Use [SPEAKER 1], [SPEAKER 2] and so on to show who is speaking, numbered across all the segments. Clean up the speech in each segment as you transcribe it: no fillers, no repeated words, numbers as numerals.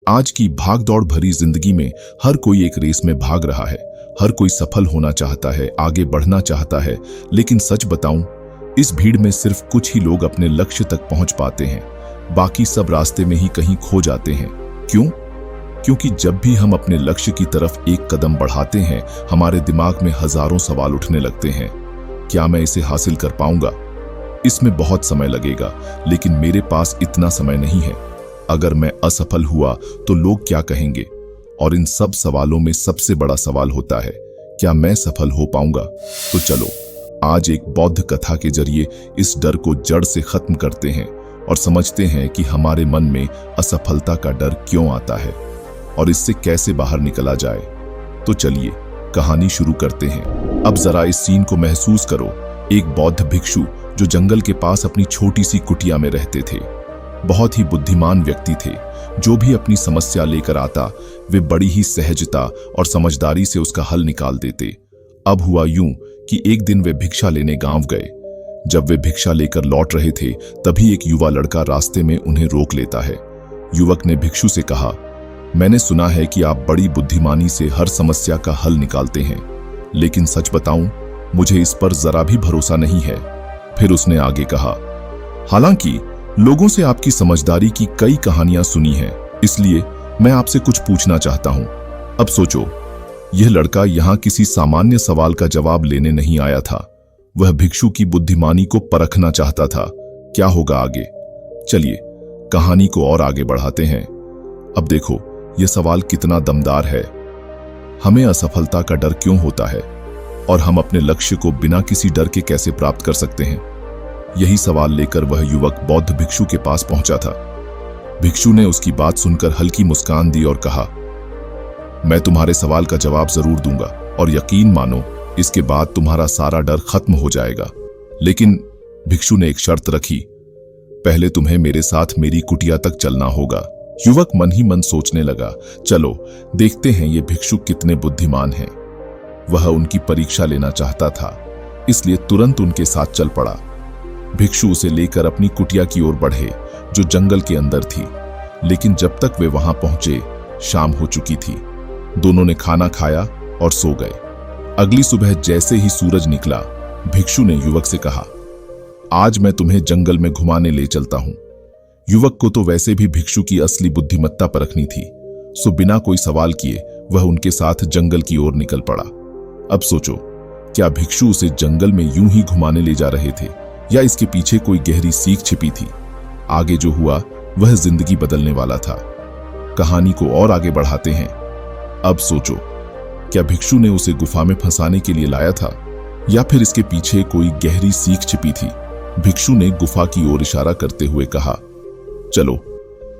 [SPEAKER 1] आज की भागदौड़ भरी जिंदगी में हर कोई एक रेस में भाग रहा है। हर कोई सफल होना चाहता है, आगे बढ़ना चाहता है। लेकिन सच बताऊं, इस भीड़ में सिर्फ कुछ ही लोग अपने लक्ष्य तक पहुंच पाते हैं। बाकी सब रास्ते में ही कहीं खो जाते हैं। क्यों? क्योंकि जब भी हम अपने लक्ष्य की तरफ एक कदम बढ़ाते हैं, हमारे दिमाग में हजारों सवाल उठने लगते हैं। क्या मैं इसे हासिल कर पाऊंगा? इसमें बहुत समय लगेगा, लेकिन मेरे पास इतना समय नहीं है। अगर मैं असफल हुआ तो लोग क्या कहेंगे? और इन सब सवालों में सबसे बड़ा सवाल होता है, क्या मैं सफल हो पाऊंगा? तो चलो आज एक बौद्ध कथा के जरिए इस डर को जड़ से खत्म करते हैं और समझते हैं कि हमारे मन में असफलता का डर क्यों आता है और इससे कैसे बाहर निकला जाए। तो चलिए कहानी शुरू करते हैं। अब जरा इस सीन को महसूस करो। एक बौद्ध भिक्षु जो जंगल के पास अपनी छोटी सी कुटिया में रहते थे। बहुत ही बुद्धिमान व्यक्ति थे। जो भी अपनी समस्या लेकर आता, वे बड़ी ही सहजता और समझदारी से उसका हल निकाल देते। अब हुआ यूं कि एक दिन वे भिक्षा लेने गांव गए। जब वे भिक्षा लेकर लौट रहे थे, तभी एक युवा लड़का रास्ते में उन्हें रोक लेता है। युवक ने भिक्षु से कहा, मैंने सुना है कि आप बड़ी बुद्धिमानी से हर समस्या का हल निकालते हैं, लेकिन सच बताऊं, मुझे इस पर जरा भी भरोसा नहीं है। फिर उसने आगे कहा, हालांकि लोगों से आपकी समझदारी की कई कहानियां सुनी हैं, इसलिए मैं आपसे कुछ पूछना चाहता हूं। अब सोचो, यह लड़का यहां किसी सामान्य सवाल का जवाब लेने नहीं आया था। वह भिक्षु की बुद्धिमानी को परखना चाहता था। क्या होगा आगे? चलिए कहानी को और आगे बढ़ाते हैं। अब देखो यह सवाल कितना दमदार है। हमें असफलता का डर क्यों होता है और हम अपने लक्ष्य को बिना किसी डर के कैसे प्राप्त कर सकते हैं? यही सवाल लेकर वह युवक बौद्ध भिक्षु के पास पहुंचा था। भिक्षु ने उसकी बात सुनकर हल्की मुस्कान दी और कहा, मैं तुम्हारे सवाल का जवाब जरूर दूंगा और यकीन मानो इसके बाद तुम्हारा सारा डर खत्म हो जाएगा। लेकिन भिक्षु ने एक शर्त रखी, पहले तुम्हें मेरे साथ मेरी कुटिया तक चलना होगा। युवक मन ही मन सोचने लगा, चलो देखते हैं ये भिक्षु कितने बुद्धिमान हैं। वह उनकी परीक्षा लेना चाहता था, इसलिए तुरंत उनके साथ चल पड़ा। भिक्षु उसे लेकर अपनी कुटिया की ओर बढ़े, जो जंगल के अंदर थी। लेकिन जब तक वे वहां पहुंचे, शाम हो चुकी थी। दोनों ने खाना खाया और सो गए। अगली सुबह जैसे ही सूरज निकला, भिक्षु ने युवक से कहा, आज मैं तुम्हें जंगल में घुमाने ले चलता हूं। युवक को तो वैसे भी भिक्षु की असली बुद्धिमत्ता परखनी थी, सो बिना कोई सवाल किए वह उनके साथ जंगल की ओर निकल पड़ा। अब सोचो, क्या भिक्षु उसे जंगल में यूं ही घुमाने ले जा रहे थे या इसके पीछे कोई गहरी सीख छिपी थी? आगे जो हुआ वह जिंदगी बदलने वाला था। कहानी को और आगे बढ़ाते हैं। अब सोचो, क्या भिक्षु ने उसे गुफा में फंसाने के लिए लाया था या फिर इसके पीछे कोई गहरी सीख छिपी थी? भिक्षु ने गुफा की ओर इशारा करते हुए कहा, चलो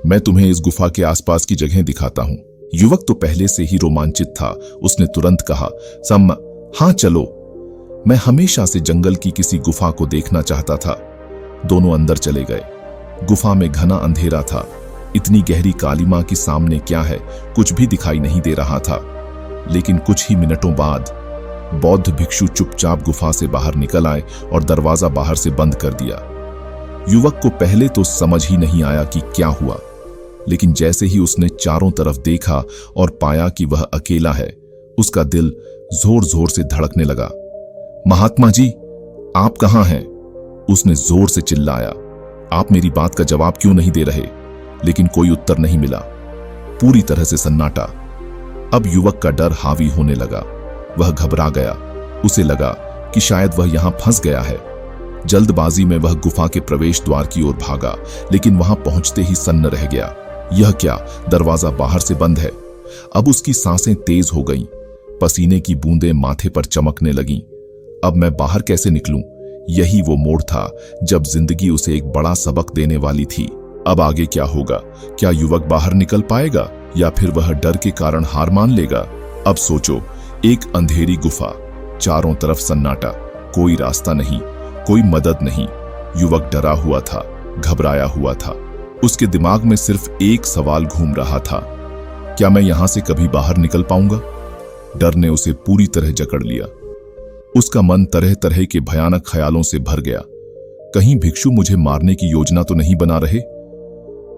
[SPEAKER 1] मैं तुम्हें इस गुफा के आसपास की जगह दिखाता हूं। युवक तो पहले से ही रोमांचित था। उसने तुरंत कहा, हाँ चलो, मैं हमेशा से जंगल की किसी गुफा को देखना चाहता था। दोनों अंदर चले गए। गुफा में घना अंधेरा था। इतनी गहरी कालीमा कि सामने क्या है कुछ भी दिखाई नहीं दे रहा था। लेकिन कुछ ही मिनटों बाद बौद्ध भिक्षु चुपचाप गुफा से बाहर निकल आए और दरवाजा बाहर से बंद कर दिया। युवक को पहले तो समझ ही नहीं आया कि क्या हुआ, लेकिन जैसे ही उसने चारों तरफ देखा और पाया कि वह अकेला है, उसका दिल जोर जोर से धड़कने लगा। महात्मा जी, आप कहां हैं? उसने जोर से चिल्लाया। आप मेरी बात का जवाब क्यों नहीं दे रहे? लेकिन कोई उत्तर नहीं मिला। पूरी तरह से सन्नाटा। अब युवक का डर हावी होने लगा। वह घबरा गया। उसे लगा कि शायद वह यहां फंस गया है। जल्दबाजी में वह गुफा के प्रवेश द्वार की ओर भागा, लेकिन वहां पहुंचते ही सन्न रह गया। यह क्या, दरवाजा बाहर से बंद है। अब उसकी सांसें तेज हो गईं। पसीने की बूंदें माथे पर चमकने लगीं। अब मैं बाहर कैसे निकलूं? यही वो मोड़ था जब जिंदगी उसे एक बड़ा सबक देने वाली थी। अब आगे क्या होगा? क्या युवक बाहर निकल पाएगा या फिर वह डर के कारण हार मान लेगा? अब सोचो, एक अंधेरी गुफा, चारों तरफ सन्नाटा, कोई रास्ता नहीं, कोई मदद नहीं। युवक डरा हुआ था, घबराया हुआ था। उसके दिमाग में सिर्फ एक सवाल घूम रहा था, क्या मैं यहां से कभी बाहर निकल पाऊंगा? डर ने उसे पूरी तरह जकड़ लिया। उसका मन तरह तरह के भयानक ख्यालों से भर गया। कहीं भिक्षु मुझे मारने की योजना तो नहीं बना रहे?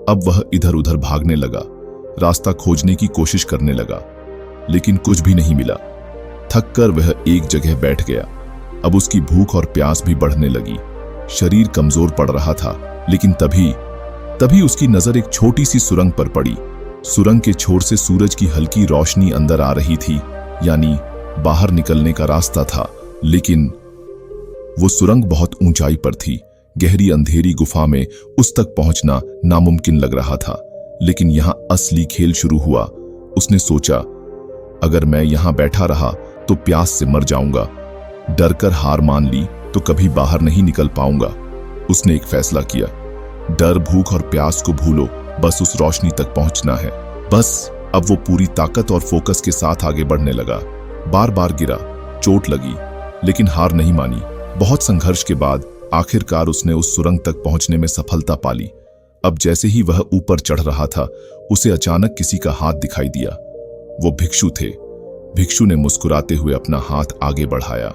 [SPEAKER 1] अब वह इधर उधर भागने लगा। रास्ता खोजने की कोशिश करने लगा, लेकिन कुछ भी नहीं मिला। थक कर वह एक जगह बैठ गया। अब उसकी भूख और प्यास भी बढ़ने लगी। शरीर कमजोर पड़ रहा था, लेकिन तभी उसकी नजर एक छोटी सी सुरंग पर पड़ी। सुरंग के छोर से सूरज की हल्की रोशनी अंदर आ रही थी, यानी बाहर निकलने का रास्ता था। लेकिन वो सुरंग बहुत ऊंचाई पर थी। गहरी अंधेरी गुफा में उस तक पहुंचना नामुमकिन लग रहा था। लेकिन यहां असली खेल शुरू हुआ। उसने सोचा, अगर मैं यहां बैठा रहा तो प्यास से मर जाऊंगा। डर कर हार मान ली तो कभी बाहर नहीं निकल पाऊंगा। उसने एक फैसला किया, डर, भूख और प्यास को भूलो, बस उस रोशनी तक पहुंचना है। बस अब वो पूरी ताकत और फोकस के साथ आगे बढ़ने लगा। बार बार गिरा, चोट लगी, लेकिन हार नहीं मानी। बहुत संघर्ष के बाद आखिरकार उसने उस सुरंग तक पहुंचने में सफलता पाली। अब जैसे ही वह ऊपर चढ़ रहा था, उसे अचानक किसी का हाथ दिखाई दिया। वो भिक्षु थे। भिक्षु ने मुस्कुराते हुए अपना हाथ आगे बढ़ाया।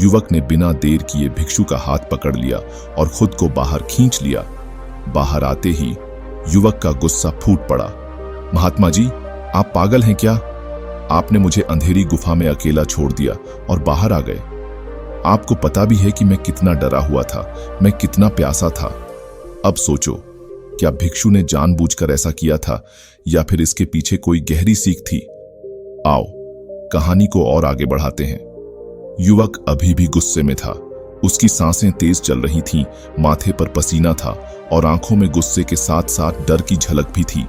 [SPEAKER 1] युवक ने बिना देर किए भिक्षु का हाथ पकड़ लिया और खुद को बाहर खींच लिया। बाहर आते ही युवक का गुस्सा फूट पड़ा। महात्मा जी, आप पागल हैं क्या? आपने मुझे अंधेरी गुफा में अकेला छोड़ दिया और बाहर आ गए। आपको पता भी है कि मैं कितना डरा हुआ था, मैं कितना प्यासा था। अब सोचो, क्या भिक्षु ने जानबूझकर ऐसा किया था या फिर इसके पीछे कोई गहरी सीख थी? आओ, कहानी को और आगे बढ़ाते हैं। युवक अभी भी गुस्से में था। उसकी सांसें तेज चल रही थीं, माथे पर पसीना था और आंखों में गुस्से के साथ साथ डर की झलक भी थी।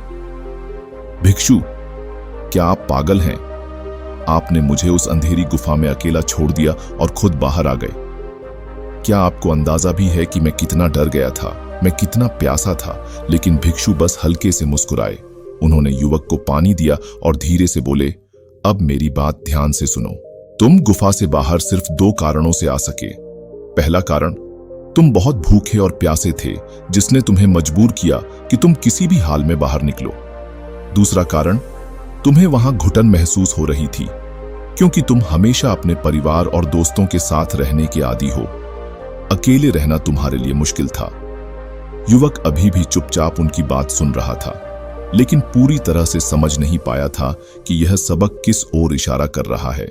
[SPEAKER 1] भिक्षु, क्या आप पागल हैं? आपने मुझे उस अंधेरी गुफा में अकेला छोड़ दिया और खुद बाहर आ गए। क्या आपको अंदाजा भी है कि मैं कितना डर गया था, मैं कितना प्यासा था? लेकिन भिक्षु बस हल्के से मुस्कुराए। उन्होंने युवक को पानी दिया और धीरे से बोले, अब मेरी बात ध्यान से सुनो। तुम गुफा से बाहर सिर्फ 2 कारणों से आ सके। पहला कारण, तुम बहुत भूखे और प्यासे थे, जिसने तुम्हें मजबूर किया कि तुम किसी भी हाल में बाहर निकलो। दूसरा कारण, तुम्हें वहां घुटन महसूस हो रही थी, क्योंकि तुम हमेशा अपने परिवार और दोस्तों के साथ रहने के आदी हो। अकेले रहना तुम्हारे लिए मुश्किल था। युवक अभी भी चुपचाप उनकी बात सुन रहा था, लेकिन पूरी तरह से समझ नहीं पाया था कि यह सबक किस ओर इशारा कर रहा है।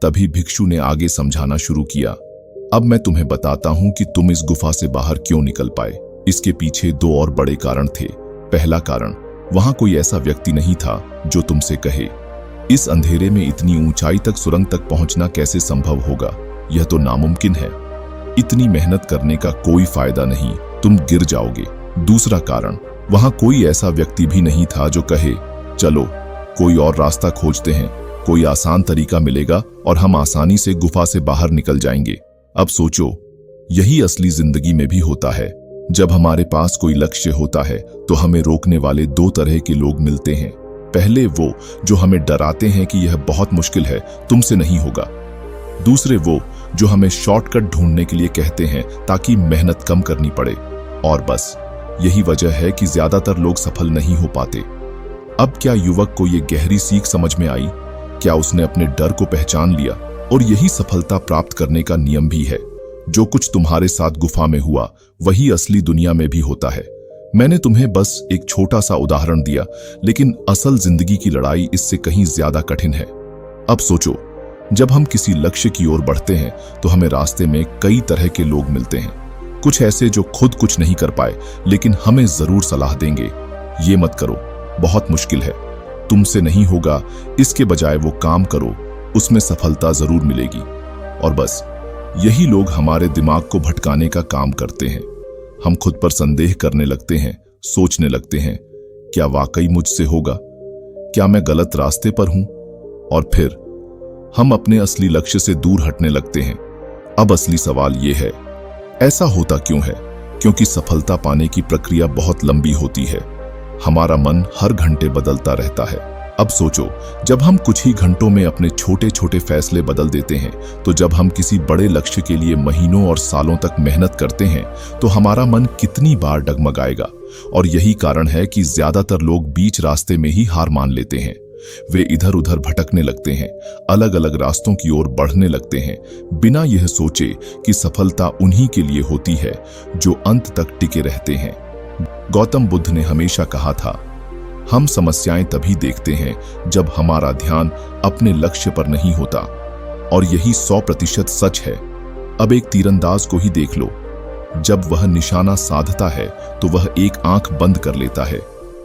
[SPEAKER 1] तभी भिक्षु ने आगे समझाना शुरू किया। अब मैं तुम्हें बताता हूं कि तुम इस गुफा से बाहर क्यों निकल पाए। इसके पीछे 2 और बड़े कारण थे। पहला कारण, वहां कोई ऐसा व्यक्ति नहीं था जो तुमसे कहे, इस अंधेरे में इतनी ऊंचाई तक सुरंग तक पहुंचना कैसे संभव होगा, यह तो नामुमकिन है। इतनी मेहनत करने का कोई फायदा नहीं, तुम गिर जाओगे। दूसरा कारण, वहां कोई ऐसा व्यक्ति भी नहीं था जो कहे, चलो कोई और रास्ता खोजते हैं, कोई आसान तरीका मिलेगा और हम आसानी से गुफा से बाहर निकल जाएंगे। अब सोचो, यही असली जिंदगी में भी होता है। जब हमारे पास कोई लक्ष्य होता है तो हमें रोकने वाले 2 तरह के लोग मिलते हैं। पहले वो जो हमें डराते हैं कि यह बहुत मुश्किल है, तुमसे नहीं होगा। दूसरे वो जो हमें शॉर्टकट ढूंढने के लिए कहते हैं ताकि मेहनत कम करनी पड़े। और बस यही वजह है कि ज्यादातर लोग सफल नहीं हो पाते। अब क्या युवक को यह गहरी सीख समझ में आई? क्या उसने अपने डर को पहचान लिया? और यही सफलता प्राप्त करने का नियम भी है। जो कुछ तुम्हारे साथ गुफा में हुआ, वही असली दुनिया में भी होता है। मैंने तुम्हें बस एक छोटा सा उदाहरण दिया, लेकिन असल जिंदगी की लड़ाई इससे कहीं ज्यादा कठिन है। अब सोचो, जब हम किसी लक्ष्य की ओर बढ़ते हैं तो हमें रास्ते में कई तरह के लोग मिलते हैं। कुछ ऐसे जो खुद कुछ नहीं कर पाए, लेकिन हमें जरूर सलाह देंगे, ये मत करो, बहुत मुश्किल है, तुमसे नहीं होगा, इसके बजाय वो काम करो, उसमें सफलता जरूर मिलेगी। और बस यही लोग हमारे दिमाग को भटकाने का काम करते हैं। हम खुद पर संदेह करने लगते हैं, सोचने लगते हैं, क्या वाकई मुझसे होगा? क्या मैं गलत रास्ते पर हूं? और फिर हम अपने असली लक्ष्य से दूर हटने लगते हैं। अब असली सवाल यह है, ऐसा होता क्यों है? क्योंकि सफलता पाने की प्रक्रिया बहुत लंबी होती है। हमारा मन हर घंटे बदलता रहता है। अब सोचो, जब हम कुछ ही घंटों में अपने छोटे छोटे फैसले बदल देते हैं, तो जब हम किसी बड़े लक्ष्य के लिए महीनों और सालों तक मेहनत करते हैं, तो हमारा मन कितनी बार डगमगाएगा। और यही कारण है कि ज्यादातर लोग बीच रास्ते में ही हार मान लेते हैं। वे इधर उधर भटकने लगते हैं, अलग अलग रास्तों की ओर बढ़ने लगते हैं, बिना यह सोचे कि सफलता उन्हीं के लिए होती है जो अंत तक टिके रहते हैं। गौतम बुद्ध ने हमेशा कहा था, हम समस्याएं तभी देखते हैं जब हमारा ध्यान अपने लक्ष्य पर नहीं होता, और यही 100% सच है। अब एक तीरंदाज को ही देख लो, जब वह निशाना साधता है तो वह एक आंख बंद कर लेता है,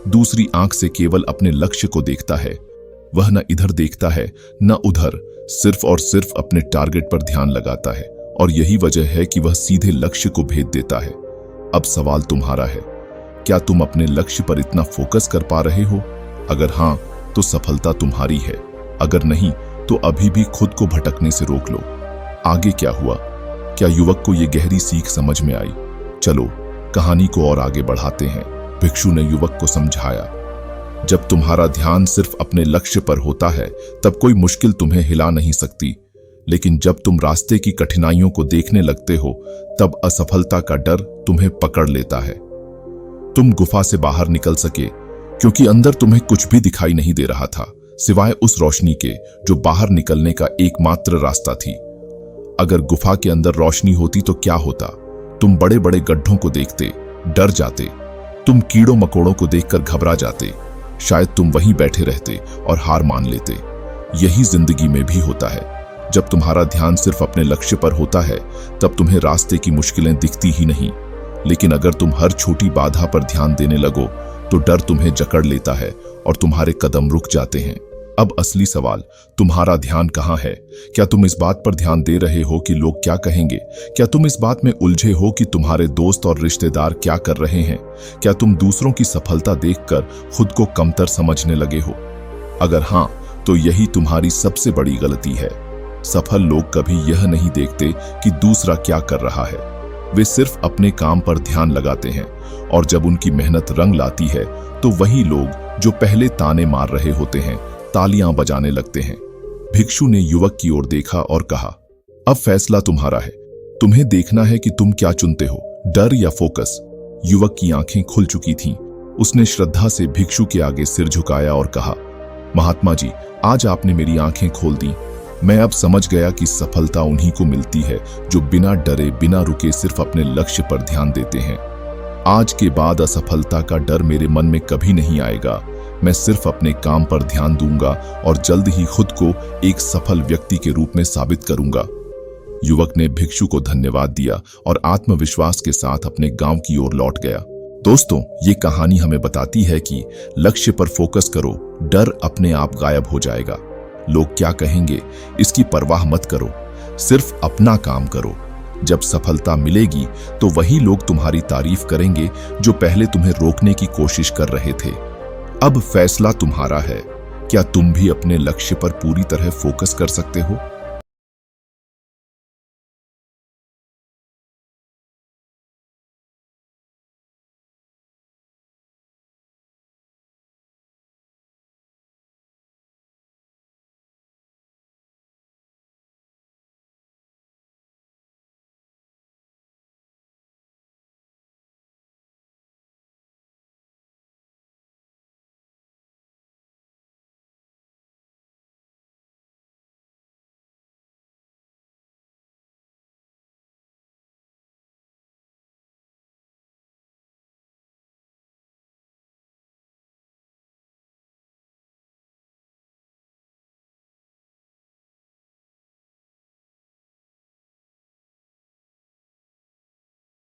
[SPEAKER 1] दूसरी आंख से केवल अपने लक्ष्य को देखता है। वह न इधर देखता है न उधर, सिर्फ और सिर्फ अपने टारगेट पर ध्यान लगाता है, और यही वजह है कि वह सीधे लक्ष्य को भेद देता है। अब सवाल तुम्हारा है, क्या तुम अपने लक्ष्य पर इतना फोकस कर पा रहे हो? अगर हां, तो सफलता तुम्हारी है। अगर नहीं, तो अभी भी खुद को भटकने से रोक लो। आगे क्या हुआ? क्या युवक को यह गहरी सीख समझ में आई? चलो कहानी को और आगे बढ़ाते हैं। भिक्षु ने युवक को समझाया, जब तुम्हारा ध्यान सिर्फ अपने लक्ष्य पर होता है तब कोई मुश्किल तुम्हें हिला नहीं सकती, लेकिन जब तुम रास्ते की कठिनाइयों को देखने लगते हो तब असफलता का डर तुम्हें पकड़ लेता है। तुम गुफा से बाहर निकल सके क्योंकि अंदर तुम्हें कुछ भी दिखाई नहीं दे रहा था, सिवाय उस रोशनी के जो बाहर निकलने का एकमात्र रास्ता थी। अगर गुफा के अंदर रोशनी होती तो क्या होता? तुम बड़े बड़े गड्ढों को देखते, डर जाते, तुम कीड़ों मकोड़ों को देखकर घबरा जाते, शायद तुम वहीं बैठे रहते और हार मान लेते। यही जिंदगी में भी होता है। जब तुम्हारा ध्यान सिर्फ अपने लक्ष्य पर होता है तब तुम्हें रास्ते की मुश्किलें दिखती ही नहीं, लेकिन अगर तुम हर छोटी बाधा पर ध्यान देने लगो तो डर तुम्हें जकड़ लेता है और तुम्हारे कदम रुक जाते हैं। अब असली सवाल, तुम्हारा ध्यान कहाँ है? क्या तुम इस बात पर ध्यान दे रहे हो कि लोग क्या कहेंगे? क्या तुम इस बात में उलझे हो कि तुम्हारे दोस्त और रिश्तेदार क्या कर रहे हैं? क्या तुम दूसरों की सफलता देखकर खुद को कमतर समझने लगे हो? अगर हां, तो यही तुम्हारी सबसे बड़ी गलती है। सफल लोग कभी यह नहीं देखते कि दूसरा क्या कर रहा है, वे सिर्फ अपने काम पर ध्यान लगाते हैं, और जब उनकी मेहनत रंग लाती है तो वही लोग जो पहले ताने मार रहे होते हैं तालियां बजाने लगते हैं। भिक्षु ने युवक की ओर देखा और कहा, अब फैसला तुम्हारा है। तुम्हें देखना है कि तुम क्या चुनते हो, डर या फोकस। युवक की आंखें खुल चुकी थीं। उसने श्रद्धा से भिक्षु के आगे सिर झुकाया और कहा, महात्मा जी, आज आपने मेरी आंखें खोल दी। मैं अब समझ गया कि सफलता उन्हीं को मिलती है जो बिना डरे बिना रुके सिर्फ अपने लक्ष्य पर ध्यान देते हैं। आज के बाद असफलता का डर मेरे मन में कभी नहीं आएगा। मैं सिर्फ अपने काम पर ध्यान दूंगा और जल्द ही खुद को एक सफल व्यक्ति के रूप में साबित करूंगा। युवक ने भिक्षु को धन्यवाद दिया और आत्मविश्वास के साथ अपने गांव की ओर लौट गया। दोस्तों, ये कहानी हमें बताती है कि लक्ष्य पर फोकस करो, डर अपने आप गायब हो जाएगा। लोग क्या कहेंगे इसकी परवाह मत करो, सिर्फ अपना काम करो। जब सफलता मिलेगी तो वही लोग तुम्हारी तारीफ करेंगे जो पहले तुम्हें रोकने की कोशिश कर रहे थे। अब फैसला तुम्हारा है, क्या तुम भी अपने लक्ष्य पर पूरी तरह फोकस कर सकते हो?